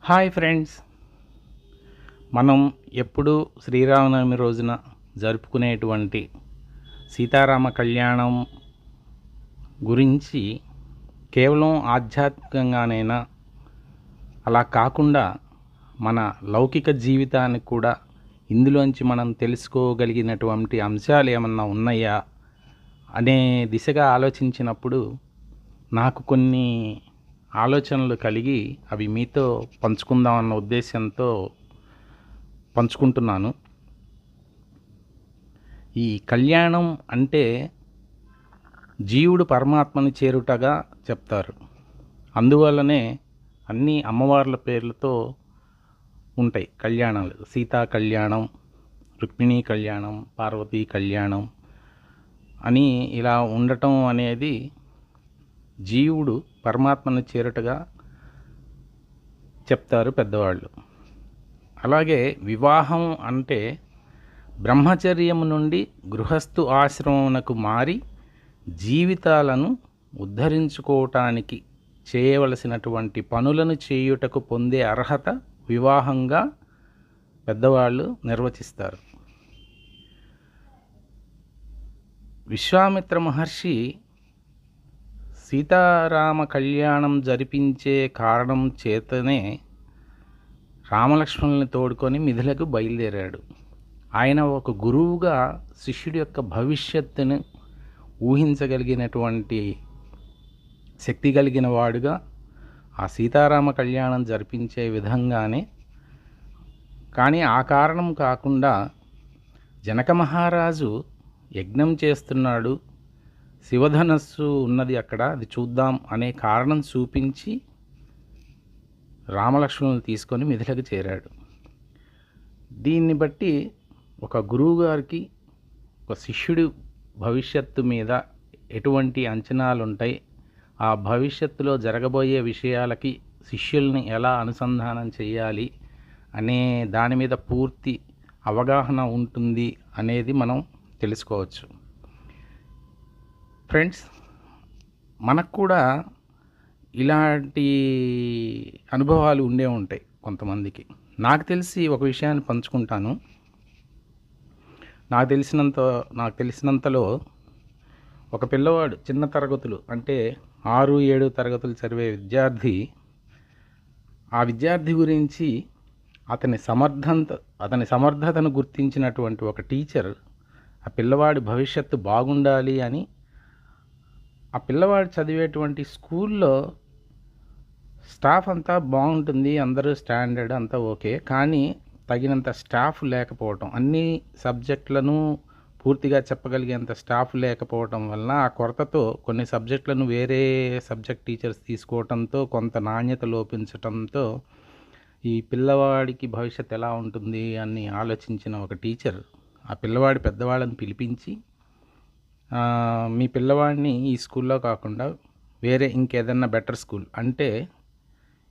Hi friends, మనం ఎప్పుడూ శ్రీరామనవమి రోజున జరుపుకునేటువంటి సీతారామ కళ్యాణం గురించి కేవలం ఆధ్యాత్మికంగానైనా, అలా కాకుండా మన లౌకిక జీవితానికి కూడా ఇందులోంచి మనం తెలుసుకోగలిగినటువంటి అంశాలు ఏమన్నా ఉన్నాయా అనే దిశగా ఆలోచించినప్పుడు నాకు కొన్ని ఆలోచనలు కలిగి అవి మీతో పంచుకుందామన్న ఉద్దేశంతో పంచుకుంటున్నాను. ఈ కళ్యాణం అంటే జీవుడు పరమాత్మని చేరుటగా చెప్తారు. అందువల్లనే అన్ని అమ్మవార్ల పేర్లతో ఉంటాయి కళ్యాణాలు. సీతా కళ్యాణం, రుక్మిణీ కళ్యాణం, పార్వతీ కళ్యాణం అని ఇలా ఉండటం అనేది జీవుడు పరమాత్మను చేరుటగా చెప్తారు పెద్దవాళ్ళు. అలాగే వివాహం అంటే బ్రహ్మచర్యం నుండి గృహస్థు ఆశ్రమమునకు మారి జీవితాలను ఉద్ధరించుకోవటానికి చేయవలసినటువంటి పనులను చేయుటకు పొందే అర్హత వివాహంగా పెద్దవాళ్ళు నిర్వచిస్తారు. విశ్వామిత్ర మహర్షి సీతారామ కళ్యాణం జరిపించే కారణం చేతనే రామలక్ష్మణుల్ని తోడుకొని మిథిలకు బయలుదేరాడు. ఆయన ఒక గురువుగా శిష్యుడి యొక్క భవిష్యత్తును ఊహించగలిగినటువంటి శక్తి కలిగిన వాడుగా ఆ సీతారామ కళ్యాణం జరిపించే విధంగానే, కానీ ఆ కారణం కాకుండా జనక మహారాజు యజ్ఞం చేస్తున్నాడు, శివధనస్సు ఉన్నది అక్కడ, అది చూద్దాం అనే కారణం చూపించి రామలక్ష్మణులను తీసుకొని మిథిలకు చేరాడు. దీన్ని బట్టి ఒక గురువు గారికి ఒక శిష్యుడి భవిష్యత్తు మీద ఎటువంటి అంచనాలు ఉంటాయి, ఆ భవిష్యత్తులో జరగబోయే విషయాలకి శిష్యుల్ని ఎలా అనుసంధానం చేయాలి అనే దాని మీద పూర్తి అవగాహన ఉంటుంది అనేది మనం తెలుసుకోవచ్చు. ఫ్రెండ్స్, మనకు కూడా ఇలాంటి అనుభవాలు ఉండే ఉంటాయి కొంతమందికి. నాకు తెలిసి ఒక విషయాన్ని పంచుకుంటాను. నాకు తెలిసినంతలో ఒక పిల్లవాడు చిన్న తరగతులు అంటే 6-7 తరగతులు చదివే విద్యార్థి, ఆ విద్యార్థి గురించి అతని సమర్థతను గుర్తించినటువంటి ఒక టీచర్ ఆ పిల్లవాడి భవిష్యత్తు బాగుండాలి అని ఆ పిల్లవాడు చదివేటువంటి స్కూల్లో స్టాఫ్ అంతా బాగుంటుంది, అందరూ స్టాండర్డ్ అంతా ఓకే, కానీ తగినంత స్టాఫ్ లేకపోవటం, అన్ని సబ్జెక్టులను పూర్తిగా చెప్పగలిగేంత స్టాఫ్ లేకపోవటం వలన ఆ కొరతతో కొన్ని సబ్జెక్టులను వేరే సబ్జెక్ట్ టీచర్స్ తీసుకోవటంతో కొంత నాణ్యత లోపించటంతో ఈ పిల్లవాడికి భవిష్యత్తు ఎలా ఉంటుంది అని ఆలోచించిన ఒక టీచర్ ఆ పిల్లవాడి పెద్దవాళ్ళని పిలిపించి, మీ పిల్లవాడిని ఈ స్కూల్లో కాకుండా వేరే ఇంకేదన్నా బెటర్ స్కూల్, అంటే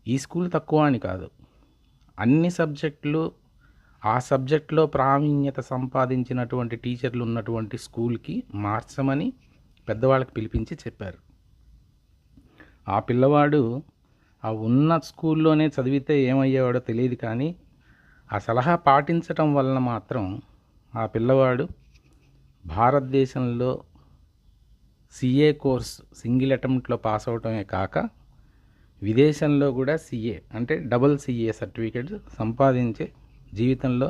ఈ స్కూల్ తక్కువ అని కాదు, అన్ని సబ్జెక్టులు ఆ సబ్జెక్టులో ప్రావీణ్యత సంపాదించినటువంటి టీచర్లు ఉన్నటువంటి స్కూల్కి మార్చమని పెద్దవాళ్ళకి పిలిపించి చెప్పారు. ఆ పిల్లవాడు ఆ ఉన్న స్కూల్లోనే చదివితే ఏమయ్యేవాడో తెలియదు, కానీ ఆ సలహా పాటించటం వలన మాత్రం ఆ పిల్లవాడు భారతదేశంలో సిఏ కోర్స్ సింగిల్ అటెంప్ట్లో పాస్ అవటమే కాక విదేశంలో కూడా సిఏ అంటే డబుల్ సిఏ సర్టిఫికేట్ సంపాదించి జీవితంలో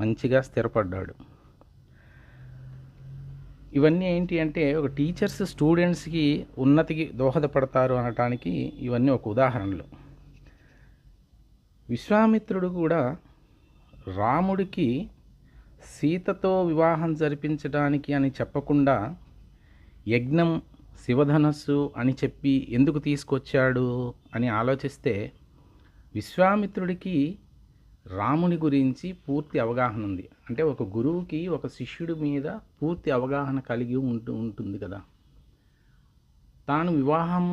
మంచిగా స్థిరపడ్డాడు. ఇవన్నీ ఏంటి అంటే ఒక టీచర్స్ స్టూడెంట్స్కి ఉన్నతికి దోహదపడతారు అనటానికి ఇవన్నీ ఒక ఉదాహరణలు. విశ్వామిత్రుడు కూడా రాముడికి సీతతో వివాహం జరిపించడానికి అని చెప్పకుండా యజ్ఞం, శివధనస్సు అని చెప్పి ఎందుకు తీసుకొచ్చాడు అని ఆలోచిస్తే విశ్వామిత్రుడికి రాముని గురించి పూర్తి అవగాహన ఉంది. అంటే ఒక గురువుకి ఒక శిష్యుడి మీద పూర్తి అవగాహన కలిగి ఉంటుంది కదా. తాను వివాహం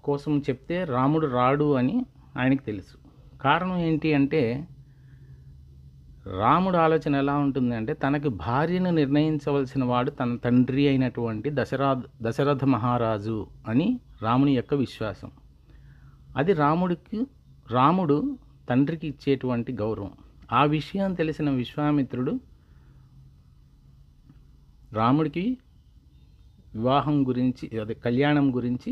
కోసం చెప్తే రాముడు రాడు అని ఆయనకి తెలుసు. కారణం ఏంటి అంటే రాముడు ఆలోచన ఎలా ఉంటుంది అంటే తనకి భార్యను నిర్ణయించవలసిన వాడు తన తండ్రి అయినటువంటి దశరథ మహారాజు అని రాముని యొక్క విశ్వాసం. అది రాముడు తండ్రికి ఇచ్చేటువంటి గౌరవం. ఆ విషయం తెలిసిన విశ్వామిత్రుడు రాముడికి వివాహం గురించి, అదే కళ్యాణం గురించి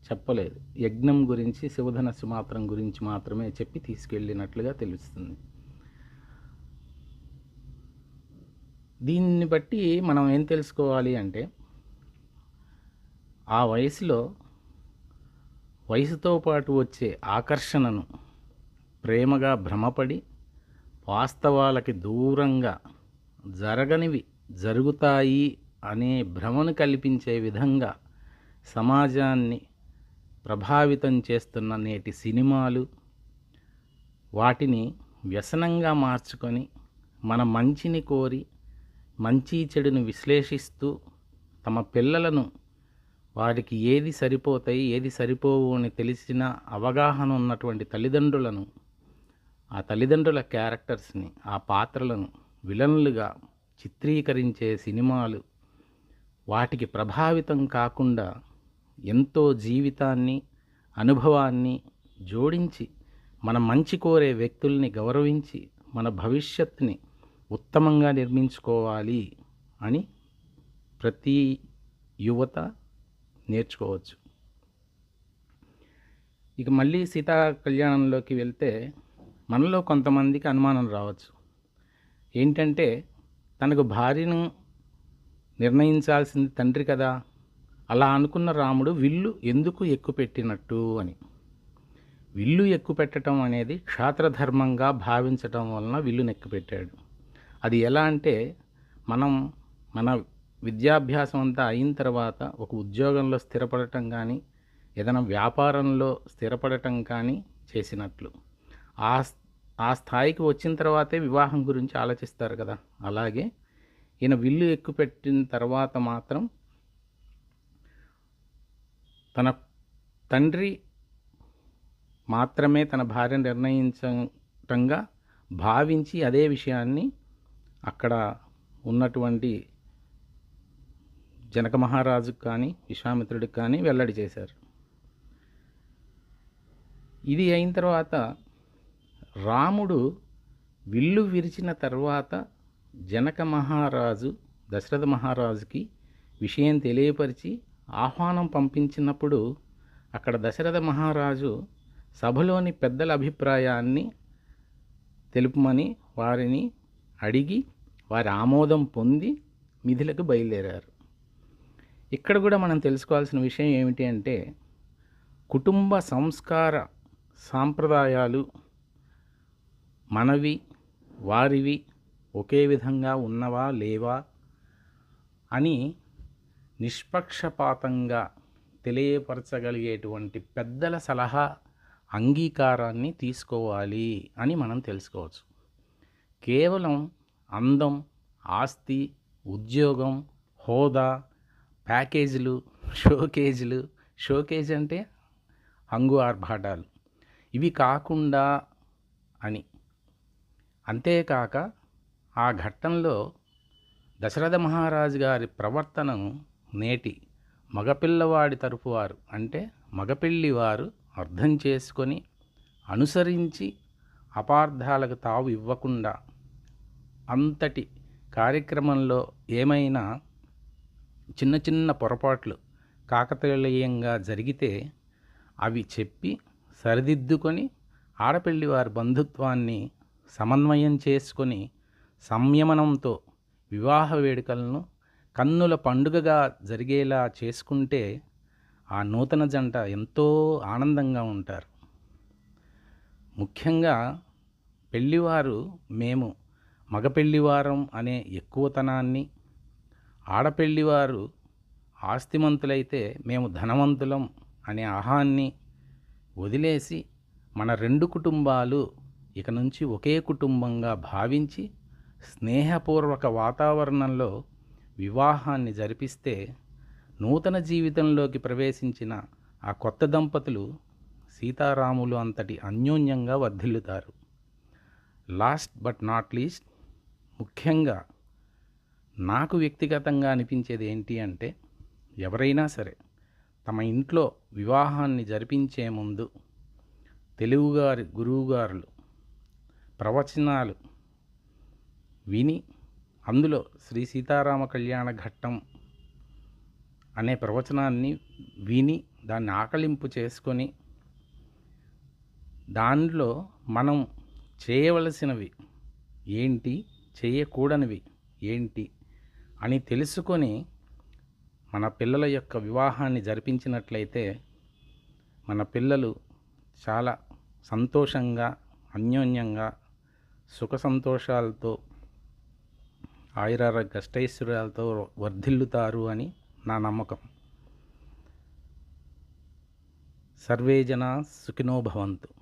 చెప్పలేదు. యజ్ఞం గురించి, శివధనస్సు మాత్రం గురించి మాత్రమే చెప్పి తీసుకెళ్ళినట్లుగా తెలుస్తుంది. దీన్ని బట్టి మనం ఏం తెలుసుకోవాలి అంటే, ఆ వయసుతో పాటు వచ్చే ఆకర్షణను ప్రేమగా భ్రమపడి, వాస్తవాలకి దూరంగా జరగనివి జరుగుతాయి అనే భ్రమను కల్పించే విధంగా సమాజాన్ని ప్రభావితం చేస్తున్న నేటి సినిమాలు, వాటిని వ్యసనంగా మార్చుకొని మన మంచిని కోరి మంచి చెడును విశ్లేషిస్తూ తమ పిల్లలను వారికి ఏది సరిపోతాయి ఏది సరిపోవు అని తెలిసిన అవగాహన ఉన్నటువంటి తల్లిదండ్రులను, ఆ తల్లిదండ్రుల క్యారెక్టర్స్ని, ఆ పాత్రలను విలన్లుగా చిత్రీకరించే సినిమాలు వాటికి ప్రభావితం కాకుండా ఎంతో జీవితాన్ని, అనుభవాన్ని జోడించి మన మంచి కోరే వ్యక్తుల్ని గౌరవించి మన భవిష్యత్తుని ఉత్తమంగా నిర్మించుకోవాలి అని ప్రతి యువత నేర్చుకోవచ్చు. ఇక మళ్ళీ సీతా కళ్యాణంలోకి వెళ్తే మనలో కొంతమందికి అనుమానం రావచ్చు. ఏంటంటే, తనకు భార్యను నిర్ణయించాల్సింది తండ్రి కదా, అలా అనుకున్న రాముడు విల్లు ఎందుకు ఎక్కుపెట్టినట్టు అని. విల్లు ఎక్కుపెట్టడం అనేది క్షాత్రధర్మంగా భావించటం వలన విల్లును ఎక్కుపెట్టాడు. అది ఎలా అంటే, మన విద్యాభ్యాసం అంతా అయిన తర్వాత ఒక ఉద్యోగంలో స్థిరపడటం కానీ, ఏదైనా వ్యాపారంలో స్థిరపడటం కానీ చేసినట్లు. ఆ స్థాయికి వచ్చిన తర్వాతే వివాహం గురించి ఆలోచిస్తారు కదా. అలాగే ఈయన విల్లు ఎక్కుపెట్టిన తర్వాత మాత్రం తన తండ్రి మాత్రమే తన భార్య నిర్ణయించటంగా భావించి అదే విషయాన్ని అక్కడ ఉన్నటువంటి జనక మహారాజుకు కానీ విశ్వామిత్రుడికి కానీ వెల్లడి చేశారు. ఇది అయిన తర్వాత రాముడు విల్లు విరిచిన తర్వాత జనక మహారాజు దశరథ మహారాజుకి విషయం తెలియపరిచి ఆహ్వానం పంపించినప్పుడు అక్కడ దశరథ మహారాజు సభలోని పెద్దల అభిప్రాయాన్ని తెలుపమని వారిని అడిగి వారి ఆమోదం పొంది మిథిలకు బయలుదేరారు. ఇక్కడ కూడా మనం తెలుసుకోవాల్సిన విషయం ఏమిటి అంటే, కుటుంబ సంస్కార సాంప్రదాయాలు మనవి వారివి ఒకే విధంగా ఉన్నవా లేవా అని నిష్పక్షపాతంగా తెలియపరచగలిగేటువంటి పెద్దల సలహా అంగీకారాన్ని తీసుకోవాలి అని మనం తెలుసుకోవచ్చు. కేవలం అందం, ఆస్తి, ఉద్యోగం, హోదా, ప్యాకేజీలు, షోకేజ్ అంటే హంగు ఆర్భాటాలు, ఇవి కాకుండా అని. అంతేకాక ఆ ఘట్టంలో దశరథ మహారాజు గారి ప్రవర్తనను నేటి మగపిల్లవాడి తరపు వారు, అంటే మగపిల్లి వారు అర్థం చేసుకొని అనుసరించి అపార్థాలకు తావు ఇవ్వకుండా అంతటి కార్యక్రమంలో ఏమైనా చిన్న చిన్న పొరపాట్లు కాకతాళీయంగా జరిగితే అవి చెప్పి సరిదిద్దుకొని ఆడపిల్లి వారి బంధుత్వాన్ని సమన్వయం చేసుకొని సంయమనంతో వివాహ వేడుకలను కన్నుల పండుగగా జరిగేలా చేసుకుంటే ఆ నూతన జంట ఎంతో ఆనందంగా ఉంటారు. ముఖ్యంగా పెళ్లివారు మేము మగపెళ్లివారం అనే ఎక్కువతనాన్ని, ఆడపెళ్లివారు ఆస్తిమంతులైతే మేము ధనవంతులం అనే అహాన్ని వదిలేసి మన రెండు కుటుంబాలు ఇక నుంచి ఒకే కుటుంబంగా భావించి స్నేహపూర్వక వాతావరణంలో వివాహాన్ని జరిపిస్తే నూతన జీవితంలోకి ప్రవేశించిన ఆ కొత్త దంపతులు సీతారాములు అంతటి అన్యోన్యంగా వర్ధిల్లుతారు. లాస్ట్ బట్ నాట్ లీస్ట్, ముఖ్యంగా నాకు వ్యక్తిగతంగా అనిపించేది ఏంటి అంటే, ఎవరైనా సరే తమ ఇంట్లో వివాహాన్ని జరిపించే ముందు తెలుగుగారి గురువుగారులు ప్రవచనాలు విని అందులో శ్రీ సీతారామ కళ్యాణ ఘట్టం అనే ప్రవచనాన్ని విని దాన్ని ఆకలింపు చేసుకొని దానిలో మనం చేయవలసినవి ఏంటి, చేయకూడనివి ఏంటి అని తెలుసుకొని మన పిల్లల యొక్క వివాహాన్ని జరిపించినట్లయితే మన పిల్లలు చాలా సంతోషంగా, అన్యోన్యంగా, సుఖ సంతోషాలతో, ఆయురారోగ్య అష్టైశ్వర్యాలతో వర్ధిల్లుతారు అని నా నమ్మకం. సర్వే జనా సుఖినో భవంతు.